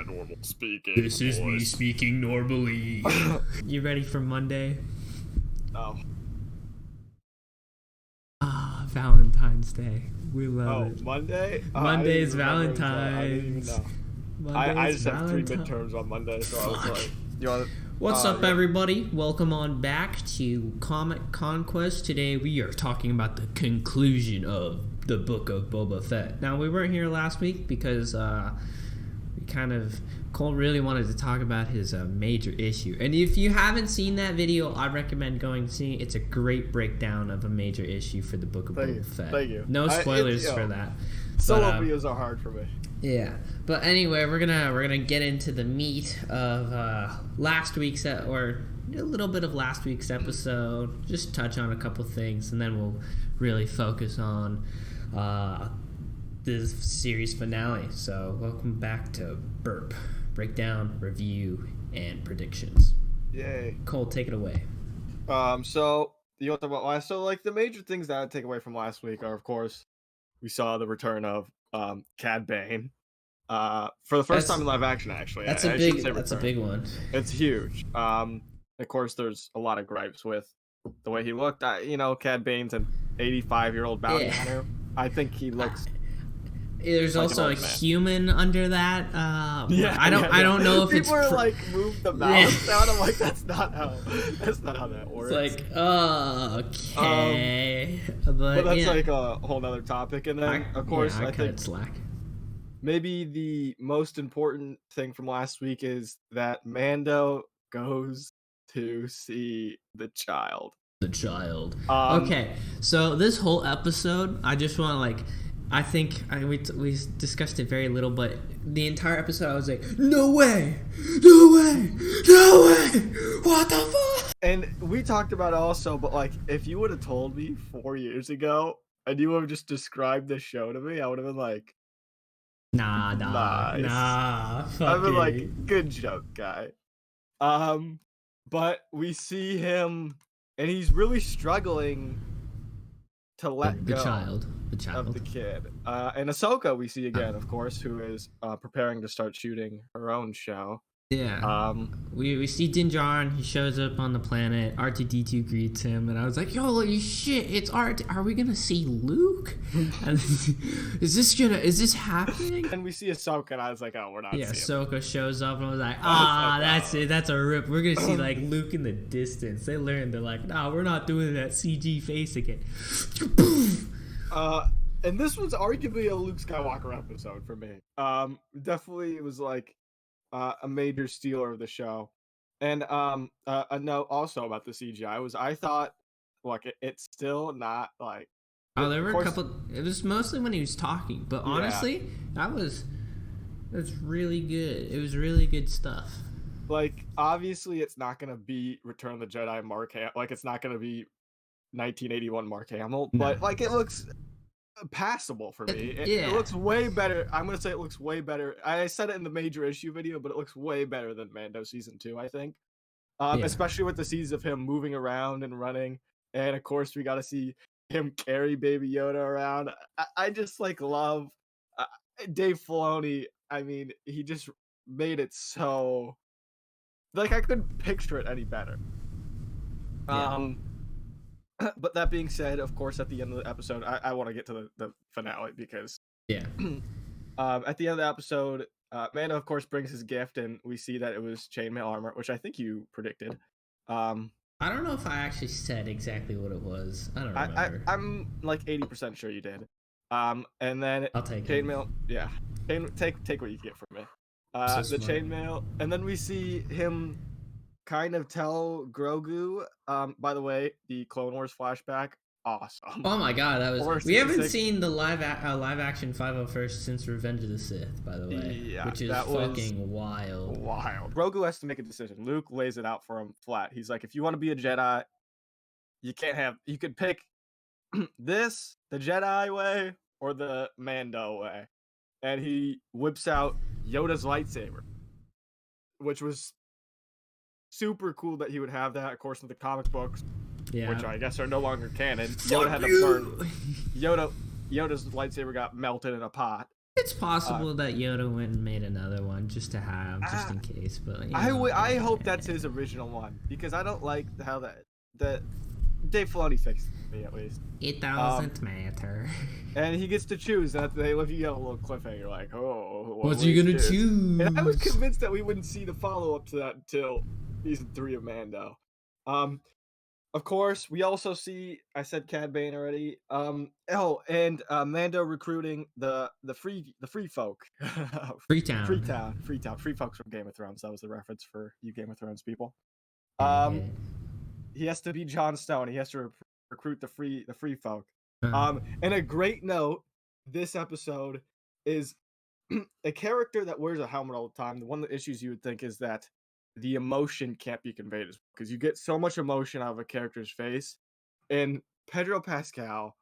normal speaking This is me voice. speaking normally. You ready for Monday? Oh. Ah, Valentine's Day. We love it. Monday? Monday is I didn't even Valentine's. know. Monday I is just have 3 Valentine's. midterms on Monday, so I was Fuck. like, you want What's up, yeah. everybody? Welcome on back to Comic Conquest. Today we are talking about the conclusion of the Book of Boba Fett. Now, we weren't here last week because Cole really wanted to talk about his major issue. And if you haven't seen that video, I recommend going to see it. It's a great breakdown of a major issue for the Book of Boba Fett. Thank you. No spoilers for that. Solo videos are hard for me. Yeah, but anyway, we're gonna get into the meat of last week's or a little bit of last week's episode. Just touch on a couple things, and then we'll really focus on this series finale. So, welcome back to B.R.P. Breakdown, review, and predictions. Yay. Cole, take it away. So you want to talk about last? So like the major things that I take away from last week are, of course, we saw the return of Cad Bane. For the first time in live action, actually. That's a big one. It's huge. Of course, there's a lot of gripes with the way he looked. Cad Bane's an 85-year-old bounty hunter. I think he looks. There's like also a man. Human under that. I don't know if people it's are like move the mouse down. I'm like, that's not how that works. It's like, okay, but that's like a whole nother topic. And then of course I think slack. Maybe the most important thing from last week is that Mando goes to see the child. Okay, so this whole episode, I just want to we discussed it very little, but the entire episode I was like, no way, what the fuck? And we talked about it also, but like, if you would have told me 4 years ago and you would have just described this show to me, I would have been like, Nah. I've been like, good joke, guy. But we see him, and he's really struggling to let go of the kid. And Ahsoka, we see again, of course, who is preparing to start shooting her own show. Yeah. We see Din Djarin. He shows up on the planet. R2-D2 greets him, and I was like, "Yo, holy shit! It's R. Are we gonna see Luke? And is this happening?" And we see Ahsoka, and I was like, "Oh, we're not." Yeah, Ahsoka shows up, and I was like, that's it. it. That's a rip. We're gonna see like Luke in the distance. They learned. They're like, "Nah, we're not doing that CG face again." And this was arguably a Luke Skywalker episode for me. Definitely, it was like a major stealer of the show. And a note also about the CGI was I thought, like, it's still not like. There were a couple. It was mostly when he was talking, but honestly, that was really good. It was really good stuff. Like, obviously, it's not gonna be Return of the Jedi Mark Hamill. Like, it's not gonna be 1981 Mark Hamill, but like, it looks passable for me. It looks way better. I'm gonna say it looks way better. I said it in the major issue video, but it looks way better than Mando season 2, I think. Especially with the scenes of him moving around and running, and of course we got to see him carry Baby Yoda around. I just like love Dave Filoni. I mean, he just made it so like I couldn't picture it any better. But that being said, of course, at the end of the episode, I want to get to the finale because at the end of the episode, Mando, of course, brings his gift, and we see that it was chainmail armor, which I think you predicted. I don't know if I actually said exactly what it was. I don't remember. I'm like 80% sure you did. And then I'll take chainmail. Yeah, take what you get from me. The chainmail, and then we see him kind of tell Grogu. By the way, the Clone Wars flashback, awesome. Oh my god, that was. We haven't seen the live action 501st since Revenge of the Sith, by the way, which is fucking wild. Grogu has to make a decision. Luke lays it out for him flat. He's like, if you want to be a Jedi, you could pick this, the Jedi way, or the Mando way. And he whips out Yoda's lightsaber, which was super cool that he would have that, of course, in the comic books, which I guess are no longer canon. Yoda had to burn. Yoda's lightsaber got melted in a pot. It's possible that Yoda went and made another one just to have, just in case. But I hope that's his original one, because I don't like how that Dave Filoni fixed me, at least. It doesn't matter. And he gets to choose. That they leave you a little cliffhanger, like, oh, what's he gonna choose? And I was convinced that we wouldn't see the follow up to that until season 3 of Mando. Of course, we also see, I said Cad Bane already. Mando recruiting the free folk. Freetown. Free folks from Game of Thrones. That was the reference for you Game of Thrones people. He has to be Jon Snow. He has to recruit the free folk. And a great note, this episode is a character that wears a helmet all the time. One of the issues you would think is that the emotion can't be conveyed, because you get so much emotion out of a character's face. And Pedro Pascal,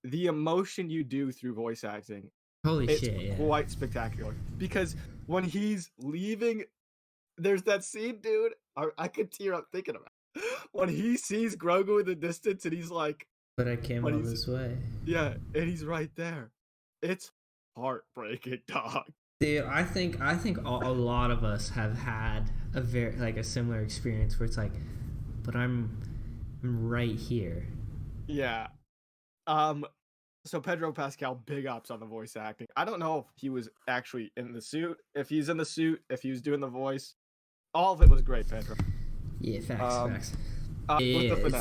the emotion you do through voice acting, it's quite spectacular. Because when he's leaving, there's that scene, dude, I could tear up thinking about it. When he sees Grogu in the distance and he's like, but I came all this way. Yeah, and he's right there. It's heartbreaking, dog. Dude, I think a lot of us have had a similar experience where it's like, but I'm right here. Yeah. So Pedro Pascal, big ups on the voice acting. I don't know if he was actually in the suit. If he's in the suit, if he was doing the voice, all of it was great, Pedro. Yeah, facts.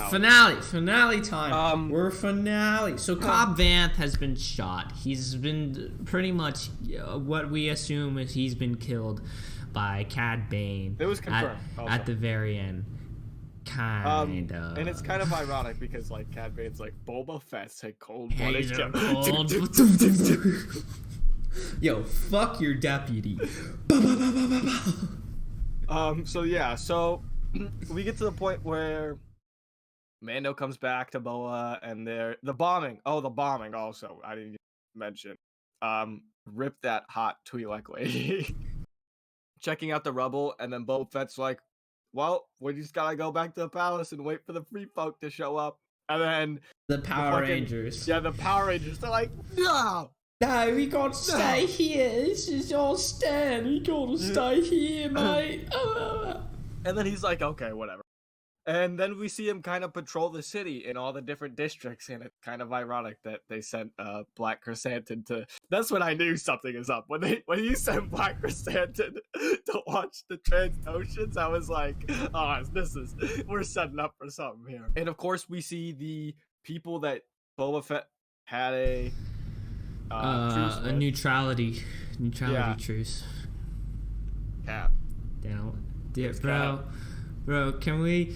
Finale time. We're finale. So Cobb Vanth has been shot. He's been pretty much what we assume is he's been killed by Cad Bane. It was confirmed at the very end. Kind of. And it's kind of ironic because like Cad Bane's like, Boba Fett's a cold-blooded killer. Yo, fuck your deputy. So we get to the point where Mando comes back to Boa, and the bombing. Oh, the bombing also, I didn't mention. Rip that hot Twi'lek lady. Checking out the rubble, and then Boba Fett's like, well, we just gotta go back to the palace and wait for the free folk to show up. And then the Power Rangers. Yeah, the Power Rangers. They're like, no! No, we gotta stay here. This is our stand. We gotta stay here, mate. And then he's like, okay, whatever. And then we see him kind of patrol the city in all the different districts, and it's kind of ironic that they sent Black Chrysanthemum to... That's when I knew something is up. When you sent Black Chrysanthemum to watch the Transoceans, I was like, oh, we're setting up for something here. And of course, we see the people that Boba Fett had a neutrality truce. Cap. Down. Yeah, bro, can we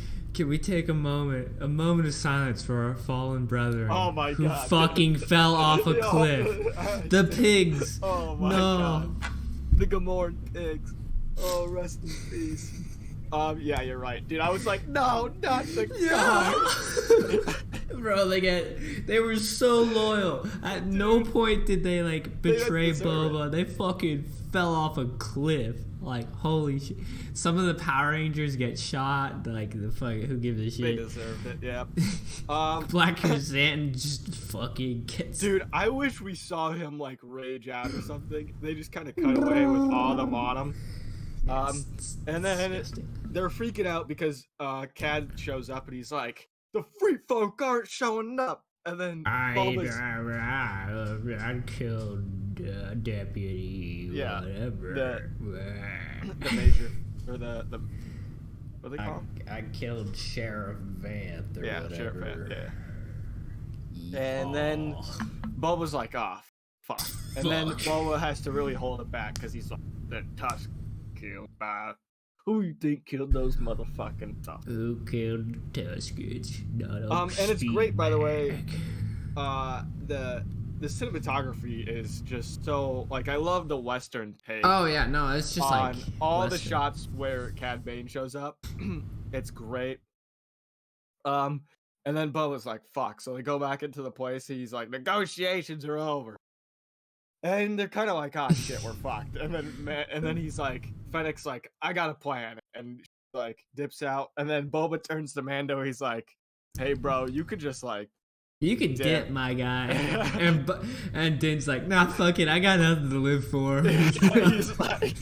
take a moment of silence for our fallen brethren? Oh my who God. fucking fell off a cliff. The pigs. Oh my God. The Gamorrean pigs. Oh, rest in peace. Yeah, you're right, dude. I was like, no, not the guy. Bro, they were so loyal. At no point did they betray Boba. They fucking fell off a cliff. Like, holy shit. Some of the Power Rangers get shot. Who gives a shit? They deserved it, yeah. Black Chrysanthemum just fucking gets... Dude, I wish we saw him, rage out or something. They just kind of cut away with all of them on him. And then they're freaking out because Cad shows up and he's like, the free folk aren't showing up. And then I killed deputy, whatever. The major, or the what do they call him? I killed Sheriff Vanth, or whatever. Sheriff Vanth, yeah. And then Boba's like, oh, fuck. And then Boba has to really hold it back because he's like, the Tusk killed by... Who you think killed those motherfucking Tusks? Who killed Tuskers? And it's great, by the way. The cinematography is just so I love the Western take. Oh yeah, no, it's just on all Western. The shots where Cad Bane shows up. It's great. And then Boba's like, "Fuck!" So they go back into the place. He's like, "Negotiations are over." And they're kind of like, oh shit, we're fucked. And then he's like, Fennec's like, I got a plan. And dips out. And then Boba turns to Mando. He's like, hey bro, you could just You can dip, my guy. And Din's like, nah, fuck it. I got nothing to live for. He's like,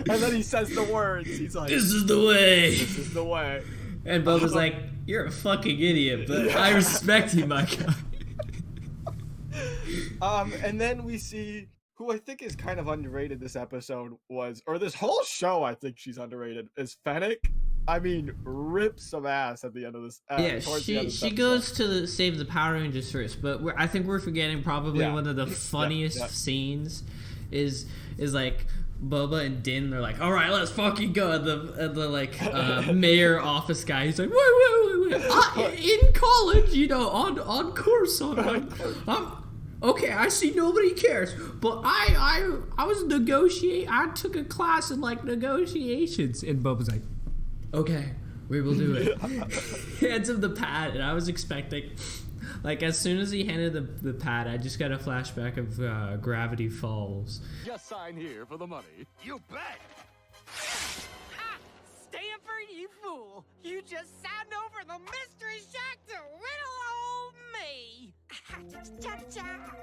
and then he says the words. He's like, this is the way. This is the way. And Boba's like, you're a fucking idiot, but I respect you, my guy. And then we see who I think is kind of underrated this episode or this whole show, I think she's underrated, is Fennec. I mean, rips some ass at the end of this. She goes to save the Power Rangers first, but I think we're forgetting probably one of the funniest scenes is like Boba and Din. They're like, all right, let's fucking go. And the mayor office guy, he's like, wait. In college, on course, okay, I see nobody cares, but I was I took a class in like negotiations, and Boba's like, okay, we will do it. Hands him the pad, and I was expecting, like, as soon as he handed the pad, I just got a flashback of Gravity Falls. Just sign here for the money. You bet. Ha! Stanford, you fool! You just signed over the mystery shack to little old me.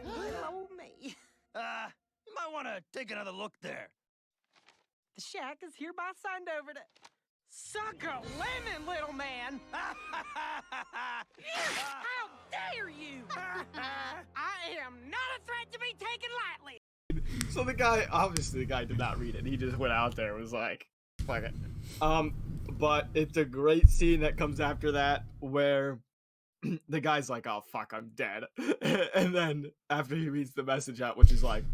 Little old me. You might want to take another look there. The shack is hereby signed over to suck a lemon, little man. How dare you? I am not a threat to be taken lightly. So the guy did not read it. He just went out there and was like, fuck it. But it's a great scene that comes after that where the guy's like, oh fuck, I'm dead. And then after he reads the message out, which is like,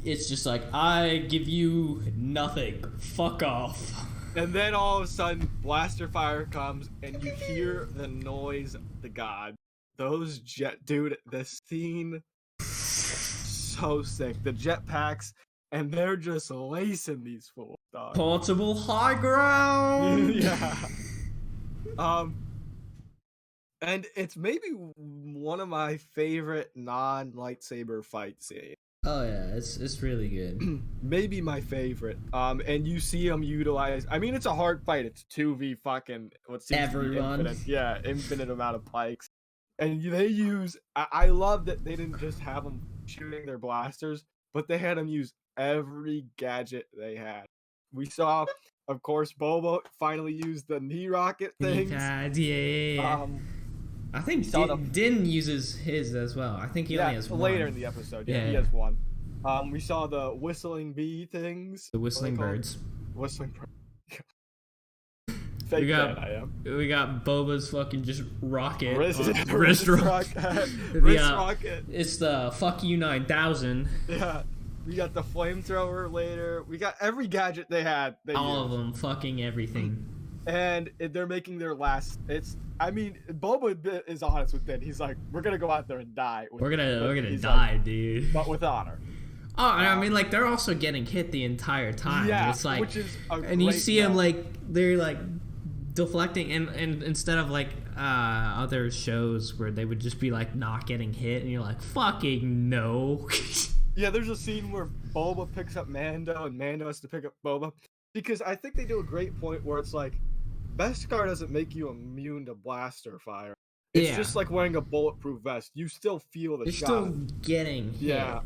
it's just like, I give you nothing. Fuck off. And then all of a sudden, blaster fire comes, and you hear the noise of the god. Those dude, the scene, so sick. The jetpacks, and they're just lacing these fools, dog. Portable high ground. Yeah. And it's maybe one of my favorite non-lightsaber fight scenes. Oh yeah, it's really good. Maybe my favorite. And you see them utilize. I mean, it's a hard fight. It's 2v fucking what seems to be infinite amount of pikes. And they use. I love that they didn't just have them shooting their blasters, but they had them use every gadget they had. We saw, of course, Boba finally use the knee rocket things. Yeah. I think Din uses his as well. I think he only has one. Later in the episode, he has one. We saw the whistling bee things. The whistling birds. Whistling birds. We got Boba's fucking just rocket. Wrist rocket. It's the fuck you 9000. Yeah. We got the flamethrower later. We got every gadget they had. All of them. Fucking everything. And they're making their last. Boba is honest with it. He's like, we're gonna go out there and die. We're gonna die, dude. But with honor. Oh, I mean, like, they're also getting hit the entire time. Yeah, it's like, which is and you see them like they're like deflecting, and instead of like other shows where they would just be like not getting hit, and you're like, fucking no. Yeah, there's a scene where Boba picks up Mando, and Mando has to pick up Boba, because I think they do a great point where it's like, Beskar doesn't make you immune to blaster fire. It's just like wearing a bulletproof vest. You still feel the shot. You're still getting hit. Yeah.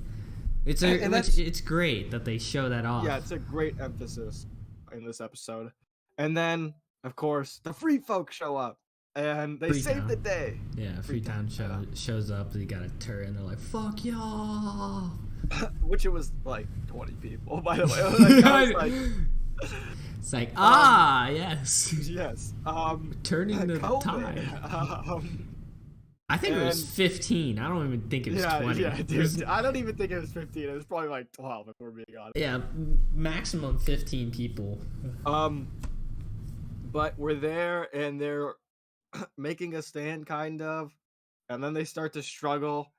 It's great that they show that off. Yeah, it's a great emphasis in this episode. And then, of course, the free folk show up. And they save the day. Yeah, Freetown shows up. They got a turret, and they're like, fuck y'all. Which it was like 20 people, by the way. It's like, yes. Yes. Turning the tide. I think it was 15. I don't even think it was 20. Yeah, dude, I don't even think it was 15. It was probably like 12 if we're being honest. Yeah, maximum 15 people. But we're there, and they're making a stand, kind of. And then they start to struggle.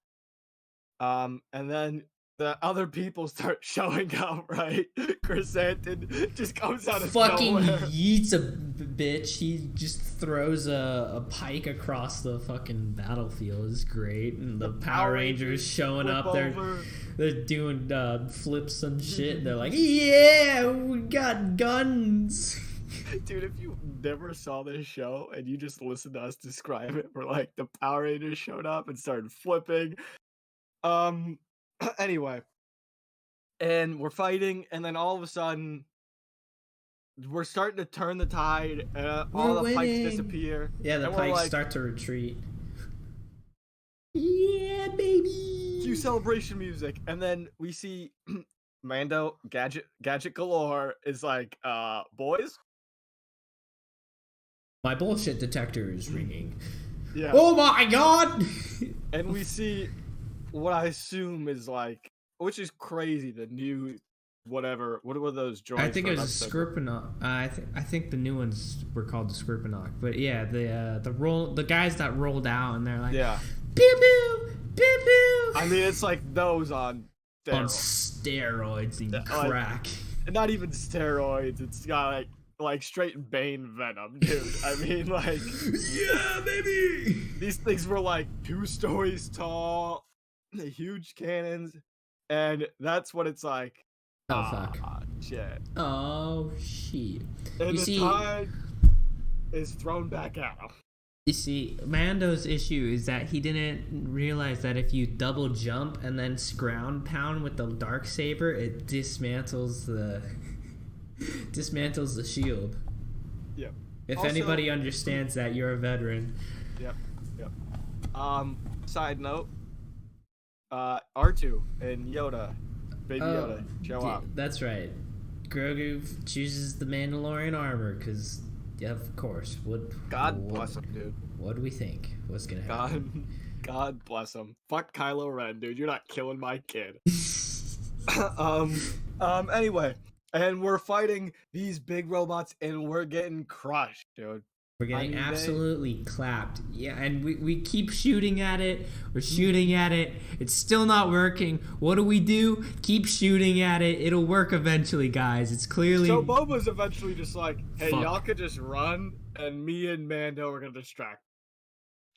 And then the other people start showing up, right? Chrysanthemum just comes out of fucking nowhere. Yeets a bitch. He just throws a pike across the fucking battlefield. It's great. And the Power Rangers showing up. They're doing flips and shit. They're like, yeah, we got guns. Dude, if you never saw this show and you just listened to us describe it, where like the Power Rangers showed up and started flipping. Anyway, and we're fighting, and then all of a sudden, we're starting to turn the tide. All the pikes disappear. Yeah, the pikes start to retreat. Yeah, baby. Cue celebration music, and then we see Mando gadget galore is like, boys. My bullshit detector is ringing. Yeah. Oh my god! And we see what I assume is like, which is crazy, the new whatever. What were those droids? I think it was a Scorponok. I think the new ones were called the Scorponok. But yeah, the guys that rolled out and they're like, yeah, pew pew pew pew. I mean, it's like those on steroids and crack. Like, not even steroids. It's got like straight Bane venom, dude. I mean, like, yeah, baby. These things were like 2 stories tall, huge cannons, and that's what it's like. Oh fuck! Shit! Oh shit! And the tide is thrown back out. You see, Mando's issue is that he didn't realize that if you double jump and then ground pound with the Darksaber, it dismantles the shield. Yep. If also, anybody understands that, you're a veteran. Yep. Side note, R2 and Yoda, Baby Yoda, show up. That's right. Grogu chooses the Mandalorian armor because, yeah, of course. God bless him, dude. What do we think? What's gonna happen? God bless him. Fuck Kylo Ren, dude. You're not killing my kid. Anyway. And we're fighting these big robots, and we're getting crushed, dude. We're getting absolutely clapped. Yeah, and we keep shooting at it. We're shooting at it. It's still not working. What do? Keep shooting at it. It'll work eventually, guys. It's clearly... So Boba's eventually just like, hey, y'all could just run, and me and Mando are going to distract.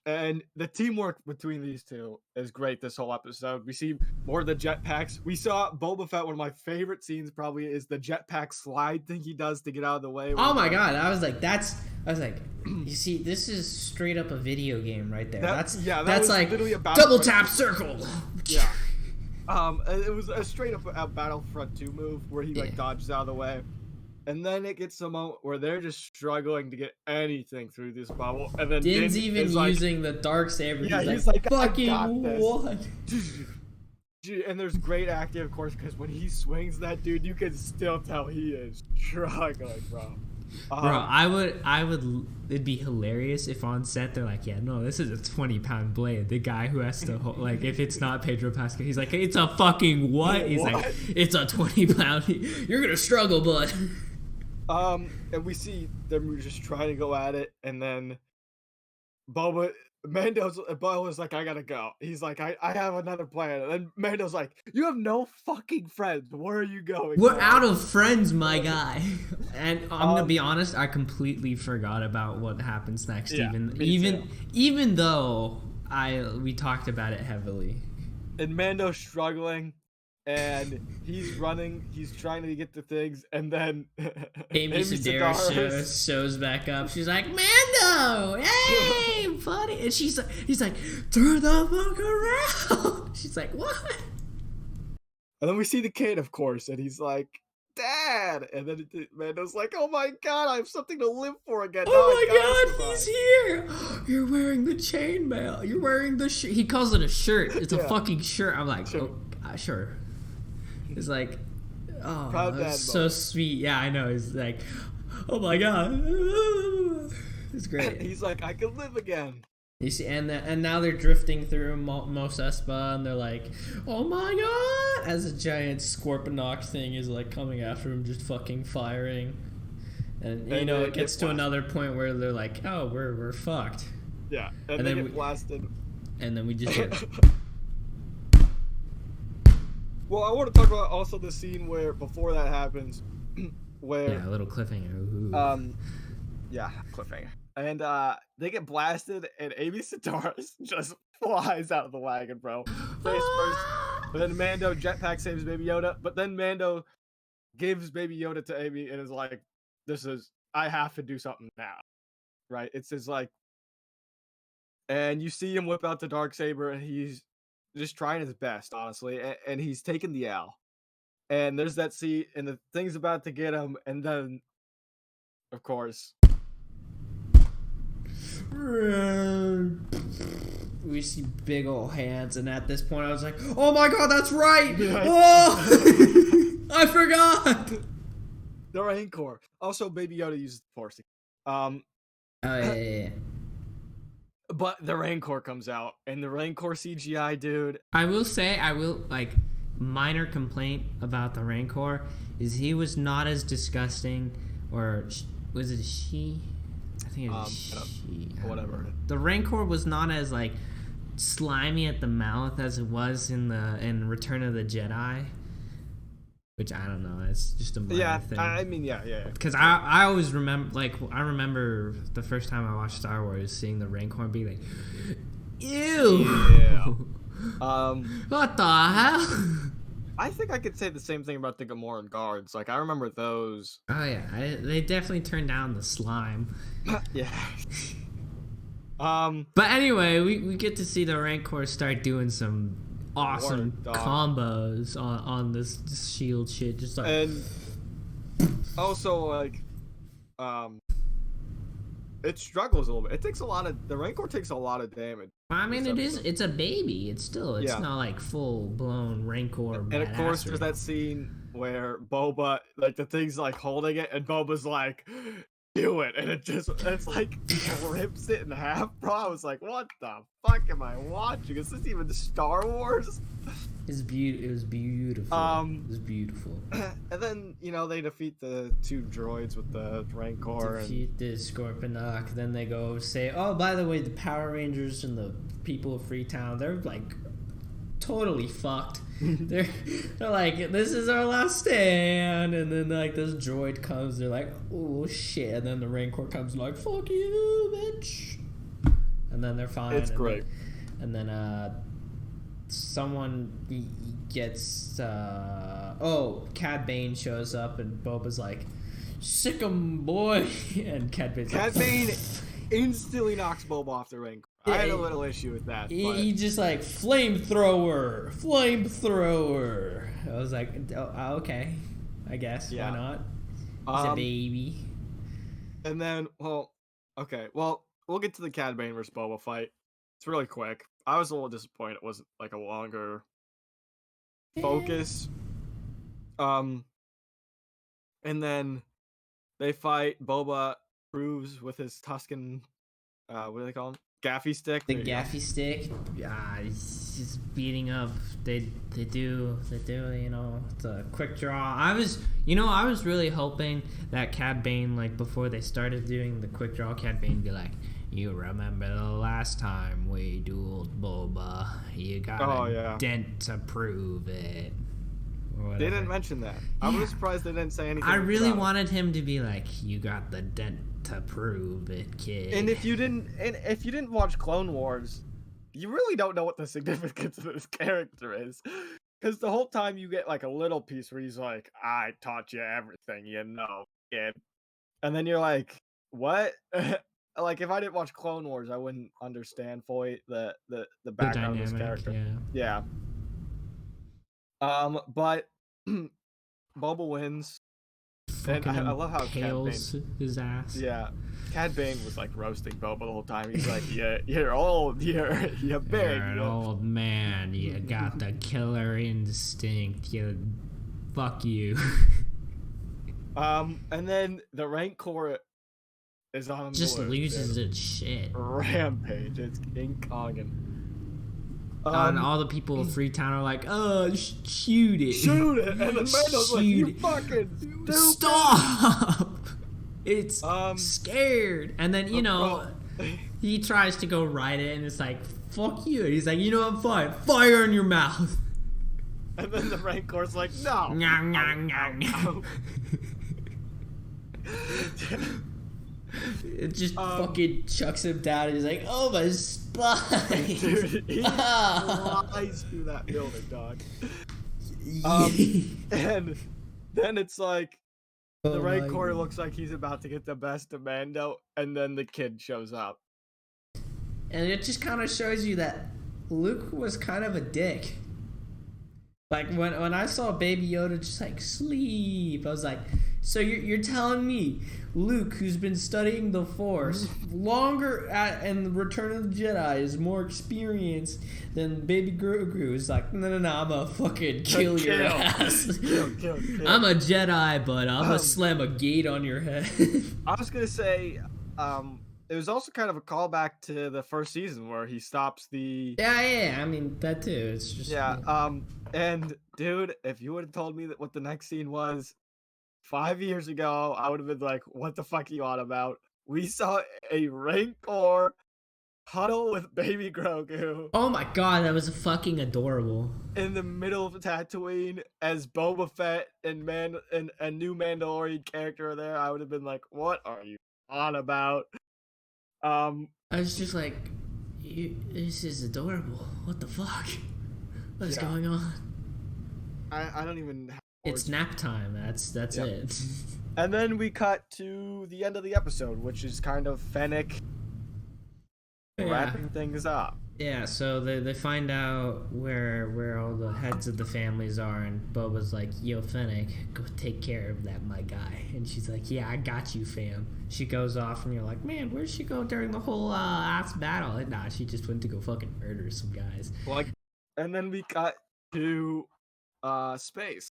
And the teamwork between these two is great this whole episode. We see more of the jetpacks. We saw Boba Fett. One of my favorite scenes probably is the jetpack slide thing he does to get out of the way. Oh my god! I was like, you see, this is straight up a video game right there. That's like literally a double tap circle. Yeah. It was a straight up a Battlefront 2 move where he like dodges out of the way. And then it gets to a moment where they're just struggling to get anything through this bubble. And then Din's even using the Darksaber. Yeah, he's like, fucking what? And there's great acting, of course, because when he swings that dude, you can still tell he is struggling, bro. I would. It'd be hilarious if on set they're like, yeah, no, this is a 20-pound blade. The guy who has to hold, like, if it's not Pedro Pascal, he's like, it's a fucking what? He's like, it's a 20-pound. You're gonna struggle, bud. And we see them just trying to go at it, and then Boba's like, I gotta go. He's like, I have another plan. And then Mando's like, you have no fucking friends. Where are you going? We're out of friends, my guy. And I'm gonna be honest, I completely forgot about what happens next. Yeah, even though we talked about it heavily. And Mando's struggling. And he's running, he's trying to get the things, and then Amy Sedaris shows back up. She's like, Mando, hey, buddy. And he's like, turn the fuck around. She's like, what? And then we see the kid, of course, and he's like, Dad. And then Mando's like, oh my god, I have something to live for again. Oh my god, he's here. You're wearing the chainmail. You're wearing the shirt. He calls it a shirt. It's a fucking shirt. I'm like, sure. Sure. It's like, oh, so sweet. Yeah, I know. He's like, oh my god, it's great. He's like, I can live again. You see, and now they're drifting through Mos Espa, and they're like, oh my god, as a giant Scorponok thing is like coming after him, just fucking firing. And you know, it gets to another point where they're like, oh, we're fucked. Yeah, and then we get blasted. And then we just get. Well, I want to talk about also the scene where before that happens, where a little cliffhanger. Ooh. Cliffhanger, and they get blasted, and Amy Sedaris just flies out of the wagon, bro. Face first, but then Mando jetpack saves Baby Yoda, but then Mando gives Baby Yoda to Amy and is like, "This is I have to do something now, right? It's his like, and you see him whip out the Darksaber, and he's just trying his best, honestly, and he's taking the L. And there's that scene, and the thing's about to get him, and then, of course, we see big old hands, and at this point, I was like, "Oh my god, that's right! Oh, I forgot." The Rancor. Also, Baby Yoda uses the Force. Oh yeah. But the Rancor comes out, and the Rancor CGI, dude. I will say, minor complaint about the Rancor is he was not as disgusting, or was it she? I think it was she. Whatever. The Rancor was not as like slimy at the mouth as it was in Return of the Jedi. Which I don't know. It's just a minor thing. I mean, yeah. Because I always remember the first time I watched Star Wars, seeing the Rancor and being like, ew. Yeah. What the hell? I think I could say the same thing about the Gamoran guards. Like, I remember those. Oh yeah, they definitely turned down the slime. Yeah. But anyway, we get to see the Rancor start doing some awesome combos on this shield shit, just like. And also, like, it struggles a little bit. It takes the Rancor takes a lot of damage. I mean, it's a baby. It's not like full blown Rancor. And of course, there's that scene where Boba, like, the thing's like holding it, and Boba's like, do it, and it's like rips it in half, bro. I was like, what the fuck am I watching? Is this even Star Wars? It was beautiful. It was beautiful. And then, they defeat the two droids with the Rancor. Defeat the Scorponok. Then they go say, oh, by the way, the Power Rangers and the people of Freetown, they're like totally fucked. they're like, this is our last stand. And then like this droid comes, they're like, oh shit. And then the Rancor comes like, fuck you, bitch. And then they're fine. It's great. Then someone gets Cad Bane shows up, and Boba's like, sick 'em, boy. And Cad Bane instantly knocks Boba off the Rancor. I had a little issue with that. He just like flamethrower. I was like, oh, okay, I guess. Yeah. Why not? He's a baby. And then, we'll get to the Cad Bane versus Boba fight. It's really quick. I was a little disappointed it wasn't like a longer focus. And then they fight. Boba proves with his Tuscan, what do they call him? Gaffy stick. The gaffy stick. He's just beating up. They do. It's a quick draw. I was really hoping that Cad Bane, like before they started doing the quick draw, Cad Bane would be like, you remember the last time we dueled Boba? You got a dent to prove it. They didn't mention that. I was surprised they didn't say anything. I really wanted him to be like, you got the dent to prove it, kid. And if you didn't watch Clone Wars, you really don't know what the significance of this character is. Because the whole time you get like a little piece where he's like, I taught you everything, kid. And then you're like, what? Like, if I didn't watch Clone Wars, I wouldn't understand fully the background of this character. Yeah. But Boba wins. And I love how Cad Bane his ass. Yeah. Cad Bane was like roasting Boba the whole time. He's like, yeah, you're old, you're big. You're an old man. You got the killer instinct. Fuck you. And then the Rancor is on just loses its shit. Rampage. It's King Kongin. And all the people of Freetown are like, shoot it. Shoot it. And the Mando's like, you fucking stupid. Stop. It's scared. And then, he tries to go ride it, and it's like, fuck you. And he's like, I'm fine. Fire in your mouth. And then the Rancor's like, no. It just fucking chucks him down, and he's like, oh, my spine. Dude, he flies through that building, dog. And then it's like, The Rancor looks like he's about to get the best of Mando, and then the kid shows up. And it just kind of shows you that Luke was kind of a dick. Like, when I saw Baby Yoda just, like, sleep, I was like, so you're telling me Luke, who's been studying the Force longer and Return of the Jedi, is more experienced than Baby Grogu, is like, no, I'm gonna fucking kill your ass. Kill. I'm a Jedi, but I'm gonna slam a gate on your head. I was gonna say, it was also kind of a callback to the first season where he stops the... Yeah, I mean, that too. It's just... Yeah, and, dude, if you would have told me that what the next scene was 5 years ago, I would have been like, what the fuck are you on about? We saw a Rancor huddle with Baby Grogu. Oh my god, that was fucking adorable. In the middle of Tatooine as Boba Fett and a new Mandalorian character there, I would have been like, what are you on about? I was just like, this is adorable. What the fuck? What is going on? I don't even have It's nap time. That's it. And then we cut to the end of the episode, which is kind of Fennec wrapping things up. Yeah, so they find out where all the heads of the families are, and Boba's like, yo, Fennec, go take care of that, my guy. And she's like, yeah, I got you, fam. She goes off, and you're like, man, where'd she go during the whole ass battle? And nah, she just went to go fucking murder some guys. And then we cut to space.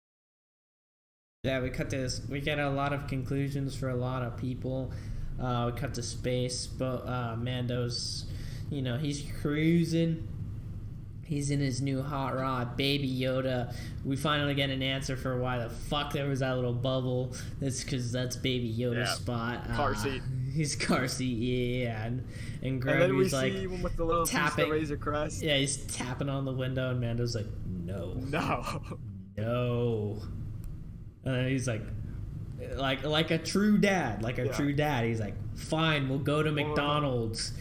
Yeah, we cut this. We get a lot of conclusions for a lot of people. We cut to space, but Mando's, he's cruising. He's in his new hot rod, Baby Yoda. We finally get an answer for why the fuck there was that little bubble. That's because that's Baby Yoda's spot. Car seat. His car seat, yeah. And Grogu's and then we like see him with the little tapping, Razor Crest. Yeah, he's tapping on the window, and Mando's like, no. And then he's like a true dad, true dad. He's like, fine, we'll go to McDonald's.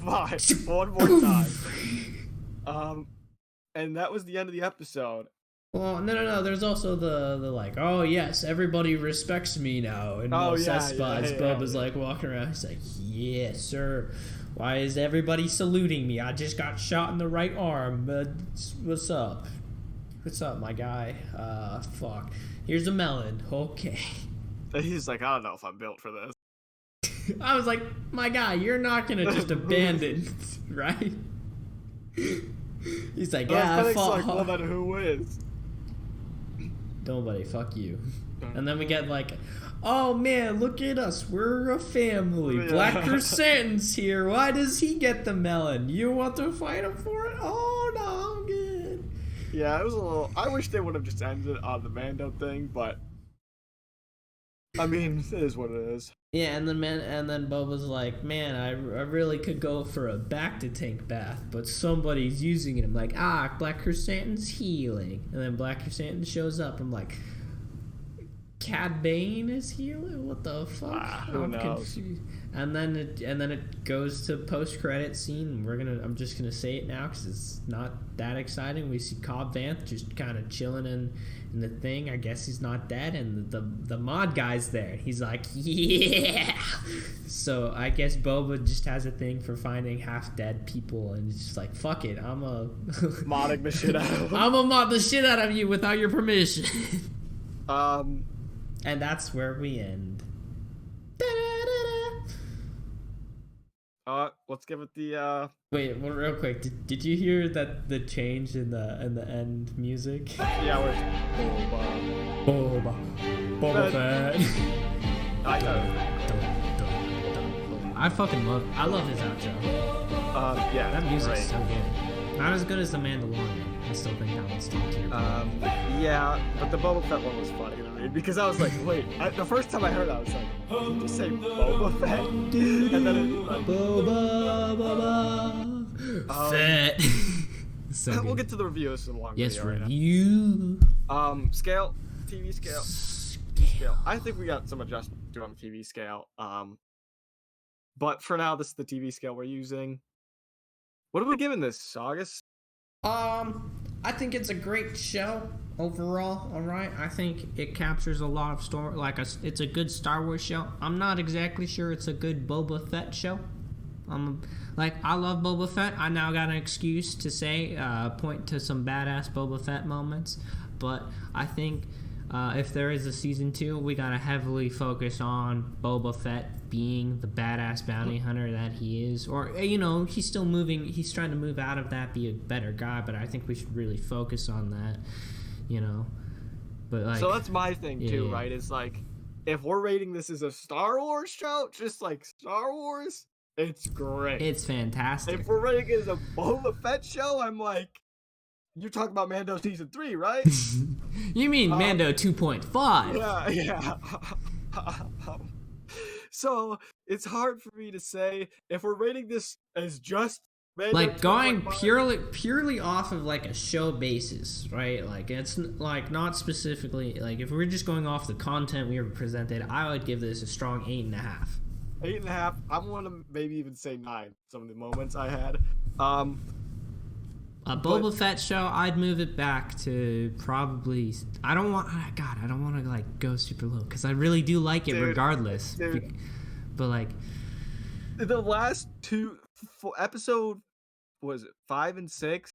Fine, one more time. And that was the end of the episode. Well, no. There's also the like, oh yes, everybody respects me now. And Boba's like walking around. He's like, yes, sir. Why is everybody saluting me? I just got shot in the right arm. What's up? What's up, my guy? Fuck. Here's a melon. Okay. He's like, I don't know if I'm built for this. I was like, my guy, you're not gonna just abandon, right? He's like, yeah, I fought hard. Well, then who is? Nobody, fuck you. And then we get like, oh man, look at us, we're a family. Yeah. Black Chrysanthemum's here. Why does he get the melon? You want to fight him for it? Oh no, I'm good. Yeah, it was a little. I wish they would have just ended on the Mando thing, but I mean, it is what it is. Yeah, and then Boba's like, man, I really could go for a back-to-tank bath, but somebody's using it. I'm like, Black Chrysanthemum's healing. And then Black Chrysanthemum shows up. I'm like, Cad Bane is healing? What the fuck? Who knows? Confused. And then it goes to post-credit scene. I'm just gonna say it now because it's not that exciting. We see Cobb Vanth just kind of chilling in the thing. I guess he's not dead, and the mod guy's there. He's like, yeah. So I guess Boba just has a thing for finding half-dead people, and it's just like, fuck it, I'm a modding the shit out of him. I'm gonna mod the shit out of you without your permission. And that's where we end. Let's give it the Wait, well, real quick. Did you hear that the change in the end music? Yeah, where's Boba Fett. I know. I love his outro. Yeah, that music's great. so good. Not as good as the Mandalorian. I still think that one's top tier. Yeah, but the Boba Fett one was funny to me because I was like, wait, the first time I heard it, I was like, did you just say Boba Fett? And then it, like, Boba Fett. So we'll get to the review. This is a long yes, video right review. Now. Scale, TV scale. I think we got some adjustments to do on the TV scale. But for now, this is the TV scale we're using. What are we giving this, August? I think it's a great show. overall, all right. I think it captures a lot of story. It's a good Star Wars show. I'm not exactly sure it's a good Boba Fett show. I love Boba Fett. I now got an excuse to say, point to some badass Boba Fett moments. But I think if there is a season 2, we gotta heavily focus on Boba Fett being the badass bounty hunter that he is. Or, he's still moving. He's trying to move out of that, be a better guy. But I think we should really focus on that, But so that's my thing too, right? It's like, if we're rating this as a Star Wars show, just like Star Wars, it's great. It's fantastic. If we're rating it as a Boba Fett show, I'm like, you're talking about Mando season 3, right? You mean Mando 2.5? Yeah. So it's hard for me to say if we're rating this as just Mando going purely off of a show basis, right? It's not specifically if we're just going off the content we were presented, I would give this a strong 8.5. 8.5. I want to maybe even say 9. Some of the moments I had. A Boba Fett show, I'd move it back to probably. I don't want to go super low because I really do like it regardless. Dude. But the last 2 episode, was it 5 and 6,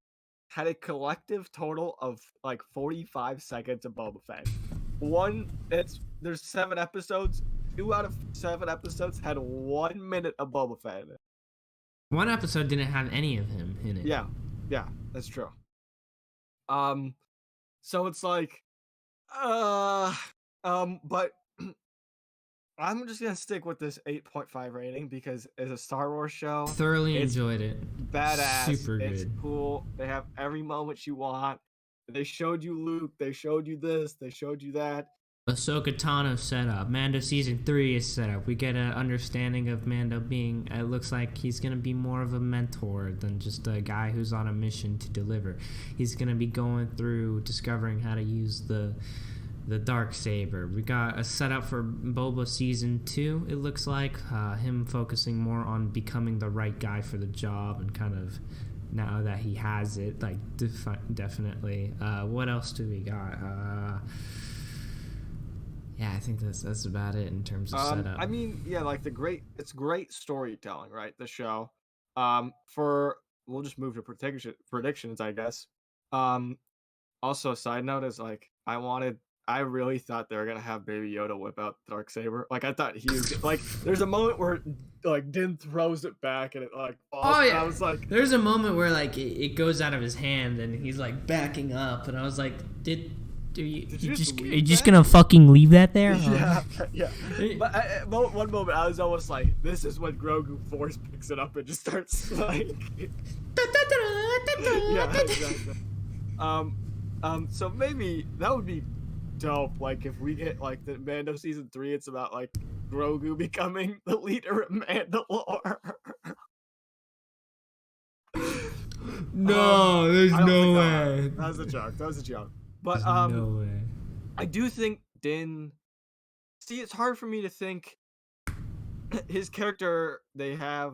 had a collective total of 45 seconds of Boba Fett. There's 7 episodes. 2 out of 7 episodes had 1 minute of Boba Fett in it. One episode didn't have any of him in it. Yeah, that's true. So it's but I'm just gonna stick with this 8.5 rating because it's a Star Wars show. Thoroughly enjoyed it. Badass. Super good. It's cool. They have every moment you want. They showed you Luke. They showed you this. They showed you that. Ahsoka Tano set up. Mando season 3 is set up. We get an understanding of Mando being. It looks like he's gonna be more of a mentor than just a guy who's on a mission to deliver. He's gonna be going through discovering how to use the dark saber. We got a setup for Boba season 2. It looks like him focusing more on becoming the right guy for the job and kind of. Now that he has it, definitely. What else do we got? Yeah, I think that's about it in terms of setup. I mean, yeah, it's great storytelling, right? The show. We'll just move to predictions, I guess. Also, a side note is I really thought they were gonna have Baby Yoda whip out the Darksaber. I thought he was there's a moment where Din throws it back and it falls. Oh yeah, I was there's a moment where it goes out of his hand and he's backing up, and I was like, are you just gonna fucking leave that there? Yeah. But one moment I was almost this is when Grogu Force picks it up and just starts yeah, exactly. So maybe that would be dope. If we get the Mando season 3, it's about Grogu becoming the leader of Mandalore. No, there's no way. That was a joke. But no way. I do think Din. See, it's hard for me to think. His character, he has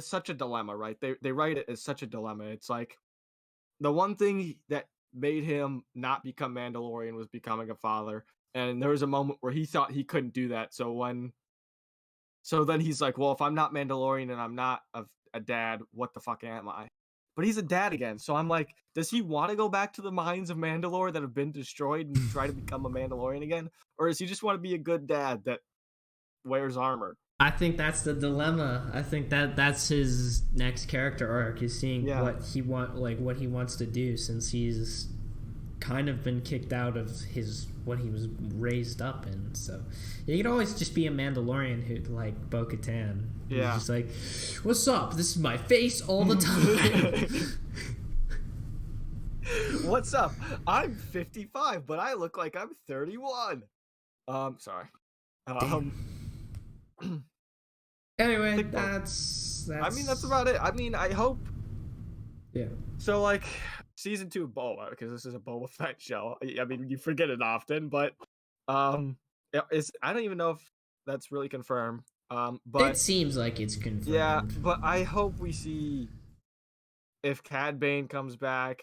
such a dilemma, right? They write it as such a dilemma. It's the one thing that made him not become Mandalorian was becoming a father, and there was a moment where he thought he couldn't do that. So then he's well, if I'm not Mandalorian and I'm not a dad, what the fuck am I? But he's a dad again, so I'm does he want to go back to the mines of Mandalore that have been destroyed and try to become a Mandalorian again? Or does he just want to be a good dad that wears armor? I think that's the dilemma. I think that's his next character arc, is seeing what he wants to do, since he's kind of been kicked out of what he was raised up in. So you could always just be a Mandalorian who Bo-Katan. Yeah. He's just what's up? This is my face all the time. What's up? I'm 55, but I look like I'm 31. Sorry. Anyway, that's. I mean, that's about it. I mean, I hope. Yeah. So, season 2 of Boba, because this is a Boba Fett show. I mean, you forget it often, but I don't even know if that's really confirmed. But it seems like it's confirmed. Yeah, but I hope we see if Cad Bane comes back.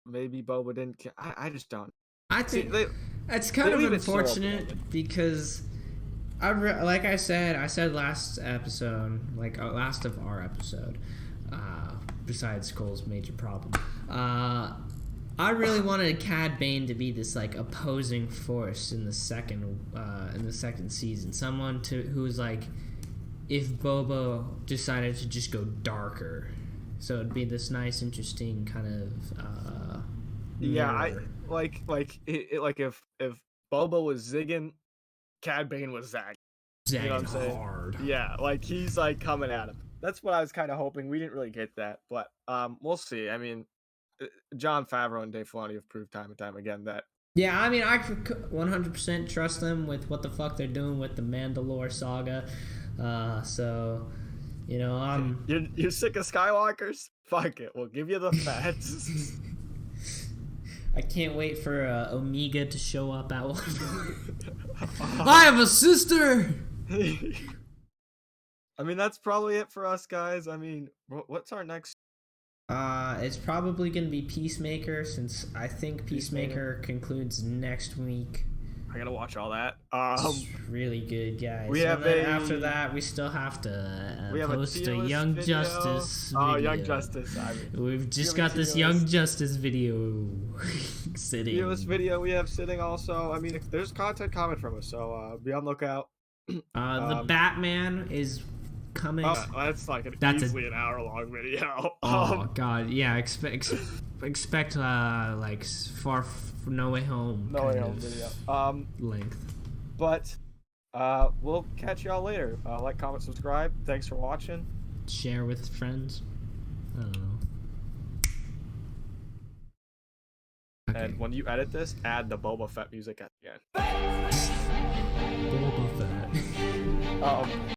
maybe Boba didn't. I just don't. I think it's kind of unfortunate because like I said last episode, like last of our episode, besides Cole's major problem, I really wanted Cad Bane to be this like opposing force in the second season, someone who's like, if Boba decided to just go darker, so it'd be this nice, interesting kind of yeah. If Boba was zigging, Cad Bane was zagging. You know what I'm saying? Hard. Yeah, like he's like coming at him. That's what I was kind of hoping. We didn't really get that, but we'll see. I mean, Jon Favreau and Dave Filoni have proved time and time again that. Yeah, I mean, I 100% trust them with what the fuck they're doing with the Mandalore saga. So, you know, You're sick of Skywalkers? Fuck it, we'll give you the fats. I can't wait for Omega to show up at one. I have a sister. I mean, that's probably it for us, guys. I mean, what's our next? It's probably gonna be Peacemaker, since I think Peacemaker concludes next week. I gotta watch all that. It's really good, guys. After that, we still have to post a Young video. Justice video. Oh, Young Justice. I mean, we've just got this Young Justice video sitting. Tier list video we have sitting also. I mean, there's content coming from us, so be on lookout. The Batman is coming. That's like easily an hour-long video. Oh God, yeah. Expect like No Way Home. No Way Home video. Length. But we'll catch y'all later. Like, comment, subscribe. Thanks for watching. Share with friends. I don't know. Okay. And when you edit this, add the Boba Fett music at the end. Boba Fett.